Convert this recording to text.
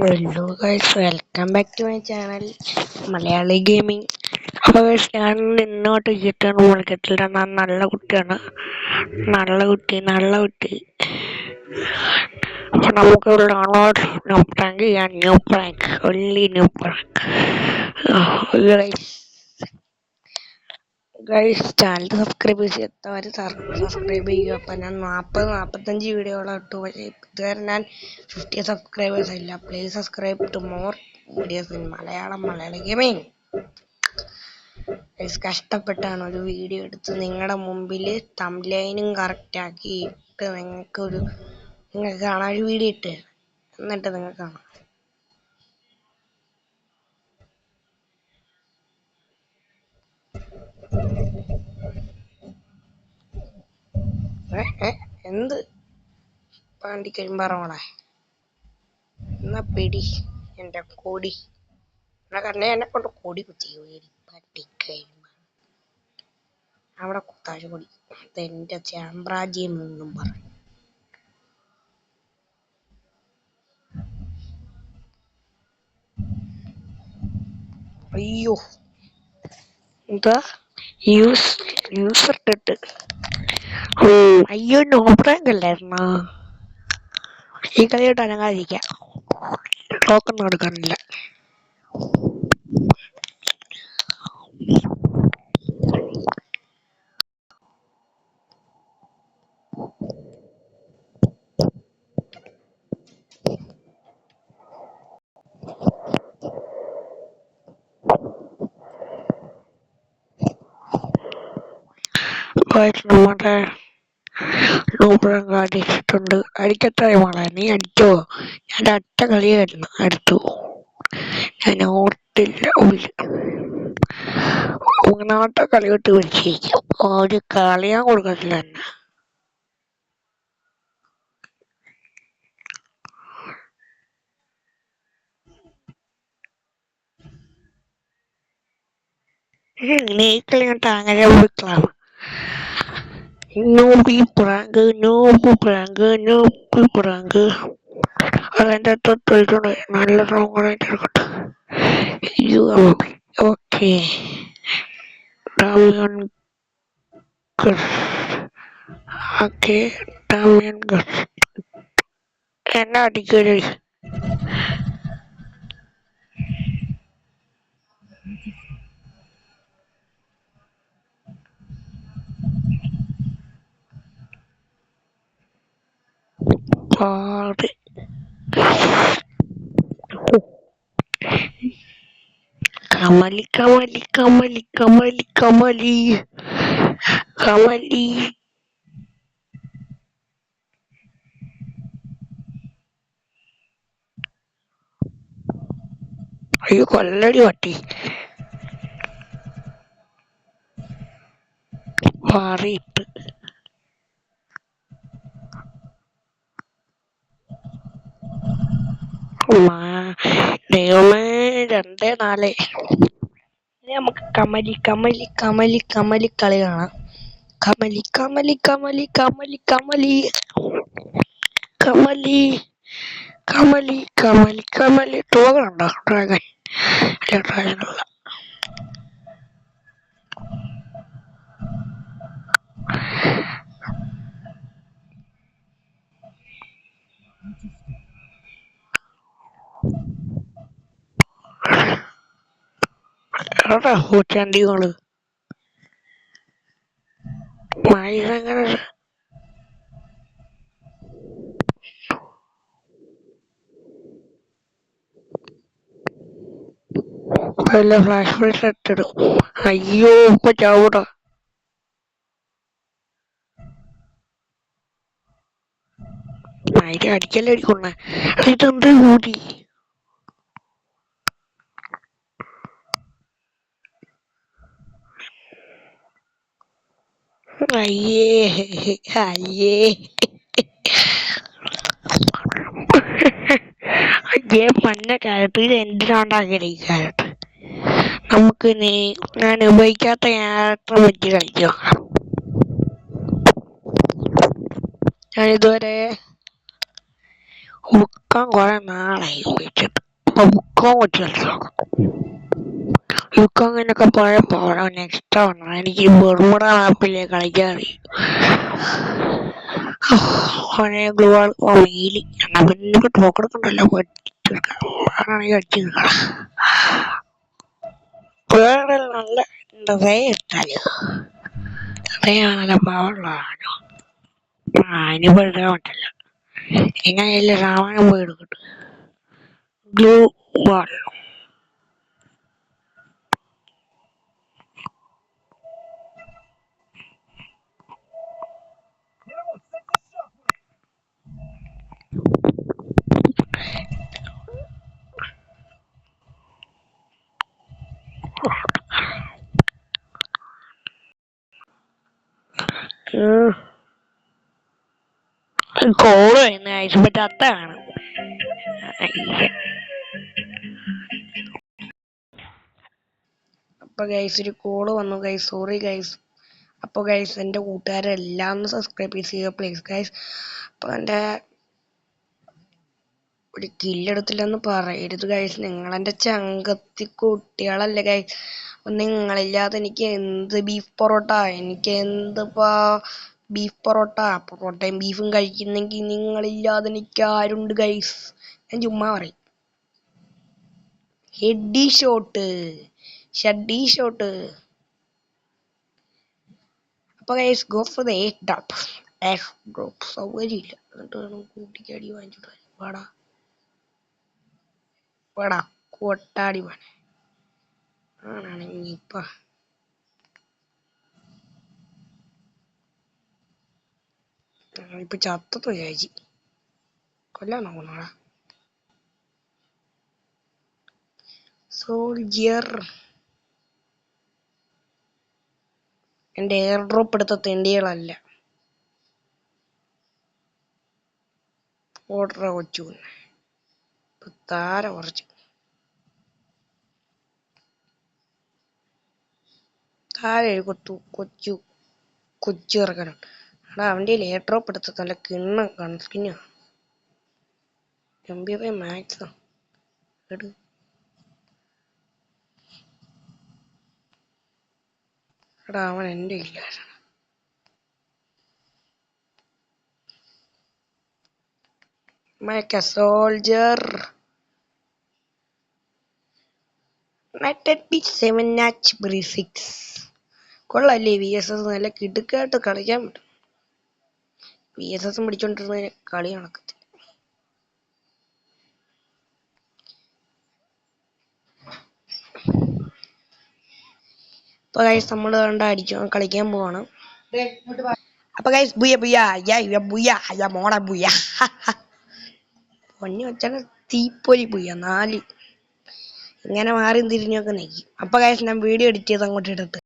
Hello guys, welcome back to my channel Malayali gaming. അപ്പോൾ guys, ഞാൻ ഇന്നോട്ട് കിട്ടാണ് വിളിക്കത്തില്ല. ഞാൻ നല്ല കുട്ടിയാണ്, നല്ല കുട്ടി. അപ്പോൾ നമുക്ക് ഡൗൺലോഡ് ന്യൂ പ്രാങ്ക് ചെയ്യാൻ, new prank, only new prank. Guys, channel subscribe ചെയ്യാത്തവർ സബ്സ്ക്രൈബ് ചെയ്യുക. അപ്പം ഞാൻ 45 വീഡിയോകളാണ് ഇട്ടു, പക്ഷേ ഇതുവരെ ഞാൻ 50 സബ്സ്ക്രൈബേഴ്സ് ഇല്ല. Please subscribe to more videos in Malayali gaming. Guys, കഷ്ടപ്പെട്ടാണ് ഒരു വീഡിയോ എടുത്ത് നിങ്ങളുടെ മുമ്പിൽ തംബ്ലൈനും കറക്റ്റ് ആക്കി ഇട്ട് നിങ്ങൾക്ക് കാണാൻ ഒരു വീഡിയോ ഇട്ട്, എന്നിട്ട് നിങ്ങൾക്ക് കാണാം. എന്ത് പാണ്ടി കഴിയുമ്പാറോളെ എന്നാ പിടി എൻ്റെ കൊടി എന്നെ കൊണ്ട് കൊടി കുത്തി പട്ടി കഴിയുമ്പ അവിടെ കുത്താഴ് കൊടി അതെൻ്റെ സാമ്രാജ്യം എന്നും പറയും. അയ്യോ, എന്താ യൂസർ ഇട്ടിട്ട് അയ്യോ, നോബ്രാങ്കല്ലായിരുന്നോ? ഈ കളിയോട്ട് അനങ്ങാതിരിക്കാം, ടോക്കൊന്നും എടുക്കാനില്ല. നമ്മുടെ നോബ്രാങ്ക് അടിച്ചിട്ടുണ്ട്. അടിക്കത്തായി മോളെ, നീ അടിച്ചോ? ഞാൻ ഒറ്റ കളിയായിരുന്നു അടുത്തു, ഞാൻ ഓർത്തില്ല. മൂന്നാമത്തെ കളി വിട്ട് പിടിച്ചിരിക്കും, ഒരു കളിയാൻ കൊടുക്കത്തില്ല എന്നെ. നീ കളി കണ്ട അങ്ങനെ വിളിക്കാം. നോബി പ്രാങ്ക് അതെൻ്റെ തൊട്ടുണ്ട്. നല്ല സോങ്ങായിട്ട് എടുക്കട്ടെ. ഓക്കെ, എന്നെ അടിക്കരുത്. പാട് കമലി. അയ്യോ, കൊല്ലടി പട്ടി മാറിയിട്ട്. ദൈവമേ, 2-4. നമുക്ക് കമലി കളി കാണാം. കമലി ടോകനുണ്ടോ? ഡ്രാഗൻ അല്ല, ഡ്രാഗനല്ല. ചണ്ടികള് മൈസങ്ങനെ വല്ല ഫ്ലാഷ് ഫ്ലൈറ്റ് ഇട്ടിടും. അയ്യോ, ഇപ്പൊ ചാവൂടാ. അതിന് അടിക്കല്ലേ അടിക്കൊള്ളേ. ഇതെന്ത് കൂടി? അയ്യേ പന്ന ക്യാരക്ടർ. ഇത് എന്തിനാണ്ടാക്കിയത് ഈ ക്യാരക്ടർ? നമുക്ക് ഞാൻ ഉപയോഗിക്കാത്ത ക്യാരക്ടർ വെച്ച് കളിക്കാം. ഞാൻ ഇതുവരെ ബുക്കാൻ കുറെ നാളായി ഉപയോഗിച്ചിട്ട്. അപ്പൊ ബുക്കോൻ വെച്ച് കളിച്ചോളാം. ബുക്കോങ്ങിനൊക്കെ പഴയ പോകാൻ നെക്സ്റ്റ് ആണ്. എനിക്ക് ബെർമുഡ മാപ്പിലെ കളിക്കാൻ അറിയും. ഗ്ലൂ വെയില് എന്നാ പിന്നെ ടോക്കെടുക്കണ്ടല്ലോ, അടിച്ചു നിൽക്കണം. വേറെ നല്ല ഡ്രേ ഇട്ടാല് ഡ്രേയാണല്ലോ പാവുള്ളതാണോ. അതിനിപ്പോ എടുക്കാൻ പറ്റില്ല. എങ്ങനെയല്ലേ രാമായണം പോയി എടുക്കട്ടെ. ഗ്ലൂ വാൾ കോള് വരുന്ന കഴിച്ചപ്പോ ചത്താണ്. അപ്പൊ ഗൈസ് ഒരു കോള് വന്നു ഗൈസ്, സോറി ഗൈസ്. അപ്പോൾ ഗൈസ് എൻ്റെ കൂട്ടുകാരെല്ലാം ഒന്ന് സബ്സ്ക്രൈബ് ചെയ്യുക പ്ലീസ് ഗൈസ്. അപ്പോൾ എൻ്റെ ഒരു കില്ലെടുത്തില്ലെന്ന് പറയരുത് ഗൈസ്. നിങ്ങളെൻ്റെ ചങ്കത്തി കുട്ടികളല്ലേ ഗൈസ്. നിങ്ങളില്ലാതെ എനിക്ക് എന്ത് ബീഫ് പൊറോട്ട, എനിക്ക് എന്തിപ്പാ ബീഫ് പൊറോട്ടയും ബീഫും കഴിക്കുന്നെങ്കിൽ നിങ്ങളില്ലാതെ എനിക്ക് ആരുണ്ട് ഗൈസ്. ഞാൻ ചുമ്മാ പറയും. Heady shot, shady shot. അപ്പൊ guys go for the eight drop. സൗകര്യമില്ല, എന്നിട്ട് വേണം കൂട്ടിക്ക് അടി വാങ്ങിച്ചിട്ട് വാടാ വാടാ കൊട്ടാടി വേണേ. ആണെങ്കിൽ ഇപ്പൊ ചത്തത്ത് വിചാരിച്ച് കൊല്ലാൻ നോക്കണോടാ. സോൾജിയർ എൻ്റെ എയർ ഡ്രോപ്പ് എടുത്ത തെണ്ടികളല്ല. ഓർഡർ കൊച്ചു താര കുറച്ച് താഴെ കൊച്ചു കൊച്ചു ഇറക്കാനുണ്ട്. എടാ അവൻ്റെ എയർ ഡ്രോപ്പ് എടുത്ത നല്ല കൺസ്കിന്നാ MB5 മാക്സ്. എടാ അവൻ എൻ്റെ ഇല്ല. Make a soldier. United P7 Natch B6. കൊള്ളല്ലേ VSS, നല്ല കിടുക്കായിട്ട് കളിക്കാൻ പറ്റും. VSS പിടിച്ചോണ്ടിരുന്ന കളി നടക്കത്തില്ല. അപ്പൊ ഗൈസ് നമ്മൾ കണ്ട കളിക്കാൻ പോവാണ്. അപ്പൊ ഗൈസ് ബുയ മോണ ബുയ പൊന്നി വെച്ചാൽ തീപ്പൊരി ബുയ 4 ഇങ്ങനെ മാറി തിരിഞ്ഞൊക്കെ നിൽക്കും. അപ്പൊ ഗൈസ് ഞാൻ വീഡിയോ എഡിറ്റ് ചെയ്ത് അങ്ങോട്ട് ഇടട്ടെ.